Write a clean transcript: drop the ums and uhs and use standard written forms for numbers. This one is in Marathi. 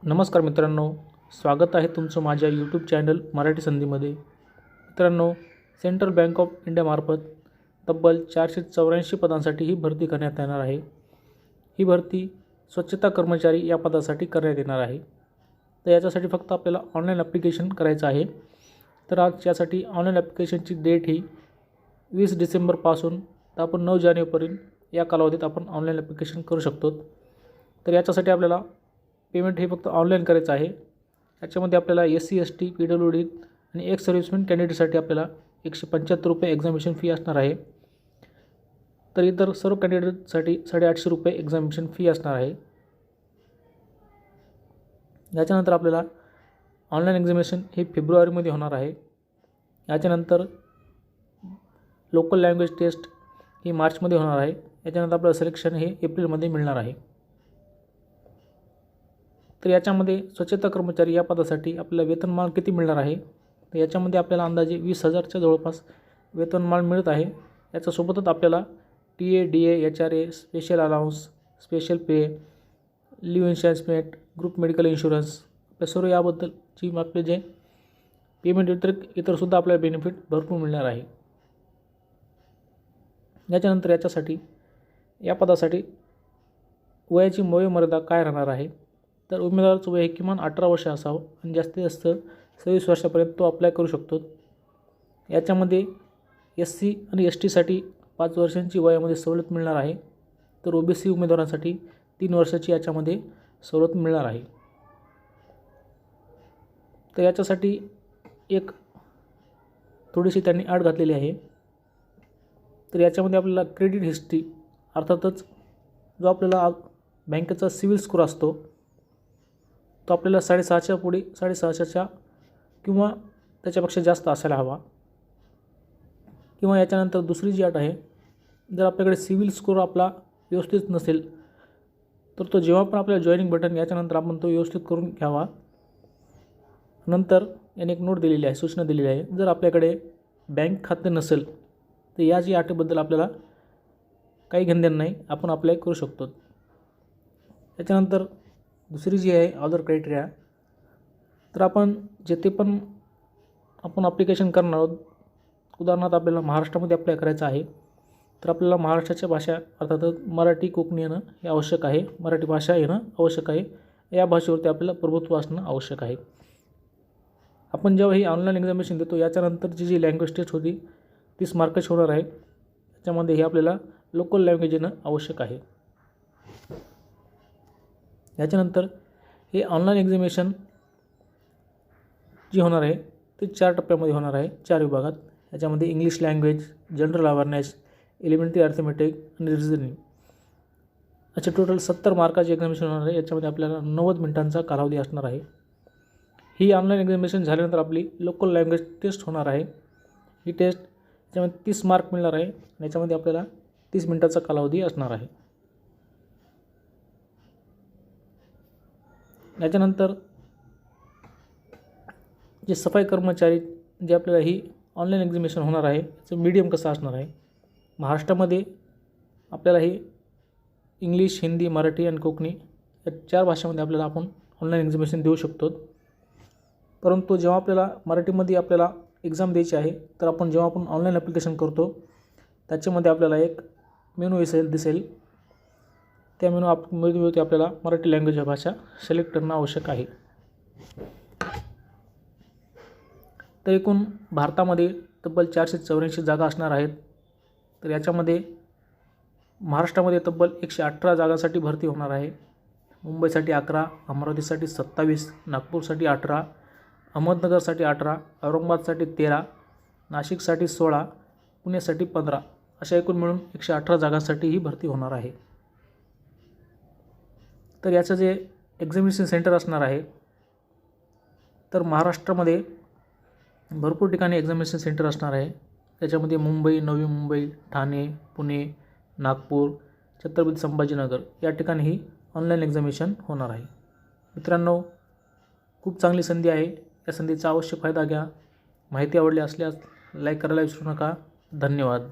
नमस्कार मित्रांनो, स्वागत आहे तुमचं माझ्या यूट्यूब चॅनल मराठी संधीमध्ये. मित्रांनो, सेंट्रल बँक ऑफ इंडियामार्फत तब्बल 484 पदांसाठी ही भरती करण्यात येणार आहे. ही भरती स्वच्छता कर्मचारी या पदासाठी करण्यात येणार आहे. तर याच्यासाठी फक्त आपल्याला ऑनलाईन ॲप्लिकेशन करायचं आहे. तर आज यासाठी ऑनलाईन ॲप्लिकेशनची डेट ही 20 डिसेंबरपासून तर आपण 9 जानेवारीपर्यंत या कालावधीत आपण ऑनलाईन ॲप्लिकेशन करू शकतो. तर याच्यासाठी आपल्याला पेमेंट हे फक्त ऑनलाईन करायचं आहे. याच्यामध्ये आपल्याला SC ST PWD आणि एक्स सर्व्हिसमॅन कॅन्डिडेटसाठी आपल्याला ₹175 एक्झामिनेशन फी असणार आहे. तर इतर सर्व कॅन्डिडेटसाठी ₹850 एक्झामिनेशन फी असणार आहे. याच्यानंतर आपल्याला ऑनलाईन एक्झामिनेशन हे फेब्रुवारीमध्ये होणार आहे. याच्यानंतर लोकल लँग्वेज टेस्ट ही मार्चमध्ये होणार आहे. याच्यानंतर आपल्याला सिलेक्शन हे एप्रिलमध्ये मिळणार आहे. तर याच्यामध्ये स्वच्छता कर्मचारी या पदासाठी आपल्याला वेतनमान किती मिळणार आहे, तर याच्यामध्ये आपल्याला अंदाजे 20,000च्या जवळपास वेतनमान मिळत आहे. याच्यासोबतच आपल्याला TA DA HRA special allowance, special pay, leave इन्शुरन्समेंट, ग्रुप मेडिकल इन्शुरन्स या सर्व याबद्दलची आपले जे पेमेंट व्यतिरिक्त इतरसुद्धा आपल्याला बेनिफिट भरपूर मिळणार आहे. याच्यानंतर याच्यासाठी या पदासाठी वयाची वयोमर्यादा काय राहणार आहे, तर उमेदवाराचं वय हे किमान 18 वर्ष असावं आणि जास्तीत जास्त 26 वर्षापर्यंत तो अप्लाय करू शकतो. याच्यामध्ये SC आणि STसाठी 5 वर्षांची वयामध्ये सवलत मिळणार आहे. तर OBC उमेदवारांसाठी 3 वर्षाची याच्यामध्ये सवलत मिळणार आहे. तर याच्यासाठी एक थोडीशी त्यांनी अट घातलेली आहे. तर याच्यामध्ये आपल्याला क्रेडिट हिस्ट्री अर्थातच जो आपल्याला बँकेचा सिविल स्कोर असतो तो आपल्याला 6.5च्या पुढे 6.5च्या किंवा त्याच्यापेक्षा जास्त असायला हवा. किंवा याच्यानंतर दुसरी जी अट आहे, जर आपल्याकडे सिविल स्कोर आपला व्यवस्थित नसेल तर तो जेव्हा पण आपल्याला जॉईनिंग बटन याच्यानंतर आपण तो व्यवस्थित करून घ्यावा. नंतर याने एक नोट दिलेली आहे, सूचना दिलेली आहे, जर आपल्याकडे बँक खाते नसेल तर या जी अटीबद्दल आपल्याला काही घेणदेण नाही, आपण अप्लाय करू शकतो. त्याच्यानंतर दुसरी जी आहे अदर क्रायटेरिया, तर आपण जेथे पण आपण ॲप्लिकेशन करणार आहोत, उदाहरणार्थ आपल्याला महाराष्ट्रामध्ये अप्लाय करायचं आहे, तर आपल्याला महाराष्ट्राच्या भाषा अर्थातच मराठी कोकणी येणं हे आवश्यक आहे. मराठी भाषा येणं आवश्यक आहे. या भाषेवरती आपल्याला प्रभुत्व असणं आवश्यक आहे. आपण जेव्हा ही ऑनलाईन एक्झामिनेशन देतो याच्यानंतरची जी लँग्वेज टेस्ट होती 30 मार्काची होणार आहे. त्याच्यामध्ये हे आपल्याला लोकल लँग्वेज येणं आवश्यक आहे. याच्यानंतर हे ऑनलाईन एक्झामिनेशन जी होणार आहे ते 4 टप्प्यामध्ये होणार आहे, 4 विभागात. याच्यामध्ये English language, general awareness, elementary arithmetic आणि रिझनिंग असे टोटल 70 मार्काचे एक्झामिनेशन होणार आहे. याच्यामध्ये आपल्याला 90 मिनिटांचा कालावधी असणार आहे. ही ऑनलाईन एक्झामिनेशन झाल्यानंतर आपली लोकल लँग्वेज टेस्ट होणार आहे. ही टेस्ट याच्यामध्ये 30 मार्क मिळणार आहे आणि याच्यामध्ये आपल्याला 30 मिनिटाचा कालावधी असणार आहे. याच्यानंतर जे सफाई कर्मचारी जे आपल्याला ही ऑनलाईन एक्झामिनेशन होणार आहे याचं मीडियम कसं असणार आहे, महाराष्ट्रामध्ये आपल्याला ही इंग्लिश, हिंदी, मराठी आणि कोकणी या 4 भाषांमध्ये आपल्याला आपण ऑनलाईन एक्झामिनेशन देऊ शकतो. परंतु जेव्हा आपल्याला मराठीमध्ये आपल्याला एक्झाम द्यायची आहे तर आपण जेव्हा आपण ऑनलाईन ॲप्लिकेशन करतो त्याच्यामध्ये आपल्याला एक मेनू दिसेल. त्या मेनूवरती आपल्याला मराठी लँग्वेज भाषा सिलेक्ट करणं आवश्यक आहे. तर एकूण भारतामध्ये तब्बल 484 जागा असणार आहेत. तर याच्यामध्ये महाराष्ट्रामध्ये तब्बल 118 जागांसाठी भरती होणार आहे. मुंबईसाठी 11, अमरावतीसाठी 27, नागपूरसाठी 18, अहमदनगरसाठी 18, औरंगाबादसाठी 13, नाशिकसाठी 16, पुण्यासाठी 15 अशा एकूण मिळून 118 जागांसाठी ही भरती होणार आहे. तर याचं जे एक्झामिनेशन सेंटर असणार आहे, तर महाराष्ट्रामध्ये भरपूर ठिकाणी एक्झामिनेशन सेंटर असणार आहे. त्याच्यामध्ये मुंबई, नवी मुंबई, ठाणे, पुणे, नागपूर, छत्रपती संभाजीनगर या ठिकाणी ही ऑनलाईन एक्झामिनेशन होणार आहे. मित्रांनो, खूप चांगली संधी आहे. या संधीचा अवश्य फायदा घ्या. माहिती आवडली असल्यास लाईक करायला विसरू नका. धन्यवाद.